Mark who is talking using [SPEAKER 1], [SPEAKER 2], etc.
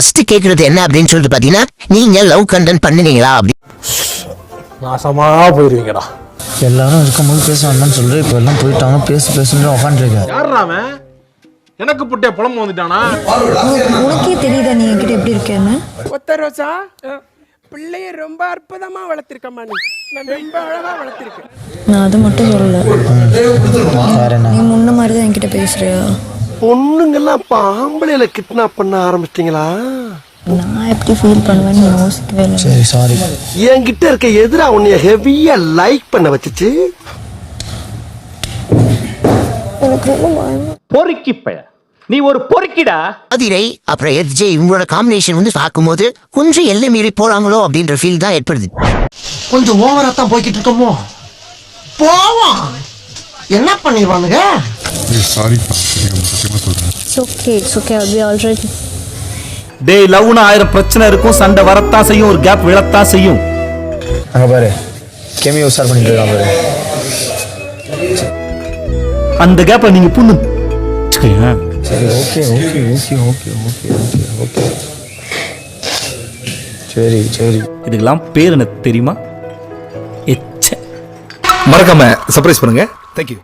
[SPEAKER 1] First கேக்குறது என்ன அப்படின்னு சொல்லிட்டு பாத்தீங்கன்னா, நீங்க லவ் கண்டென்ட் பண்ணுனீங்களா அப்படி.
[SPEAKER 2] நாசமா போயிருவீங்கடா.
[SPEAKER 3] எல்லாரும் இருக்கும்போது பேச வேண்டாம்னு சொல்லிட்டு இப்போ எல்லாம் போயிட்டாங்க. பேசுன்னு உட்காந்துருக்காரு.
[SPEAKER 2] யாருறாம எனக்கு புட்டிய புலம்பு வந்துட்டானா?
[SPEAKER 4] உனக்கே தெரியுதா நீ என்கிட்ட எப்படி இருக்கேன்னு?
[SPEAKER 5] ஒத்த ரோசா பிள்ளைய ரொம்ப அற்புதமா வளர்த்திருக்கம்மா. நீ ரொம்ப அழகா வளர்த்திருக்க.
[SPEAKER 4] நான் அது மட்டும் சொல்லல.
[SPEAKER 3] வேற என்ன?
[SPEAKER 4] நீ முன்ன மாதிரி தான் என்கிட்ட பேசுறியா?
[SPEAKER 5] பொண்ணுங்கெல்லாம் இப்ப ஆம்பளையில கிட்னாப் பண்ண ஆரம்பிச்சிட்டீங்களா?
[SPEAKER 4] நான் எப்படி ஃபீல் பண்ணுவேன்னு யோசிக்கவே இல்லை.
[SPEAKER 3] சரி சாரி.
[SPEAKER 5] என்கிட்ட இருக்க எதிரா உன்னைய ஹெவியா லைக் பண்ண வச்சுச்சு.
[SPEAKER 4] எனக்கு ரொம்ப பயமா.
[SPEAKER 6] பொறுக்கி பைய, நீ ஒரு பொறுக்கிடா.
[SPEAKER 1] அதிரை அப்புறம் எஃப்ஜே இவங்களோட காம்பினேஷன் வந்து பார்க்கும்போது கொஞ்சம் எல்லை மீறி போறாங்களோ அப்படின்ற ஃபீல் தான் ஏற்படுது.
[SPEAKER 5] கொஞ்சம் ஓவரா தான் போய்கிட்டு இருக்கோமோ? போவோம், என்ன பண்ணிடுவானுங்க?
[SPEAKER 4] It's okay, I'll be all right.
[SPEAKER 6] டேய், லவ்னா 1000 பிரச்சனை இருக்கும், சண்டை வரத்தான் செய்யும், ஒரு கேப் விழத்தான் செய்யும்.
[SPEAKER 3] அங்க பாரு, கெமியை உசார் பண்ணிட்டு இருக்கான் பாரு.
[SPEAKER 6] அந்த கேப்பை நீங்க புண்ணு.
[SPEAKER 3] சரி ஓகே. சரி
[SPEAKER 6] இதுக்கெல்லாம் பேர் என்ன தெரியுமா?
[SPEAKER 7] மறக்காம சர்ப்ரைஸ் பண்ணுங்க. தேங்க்யூ.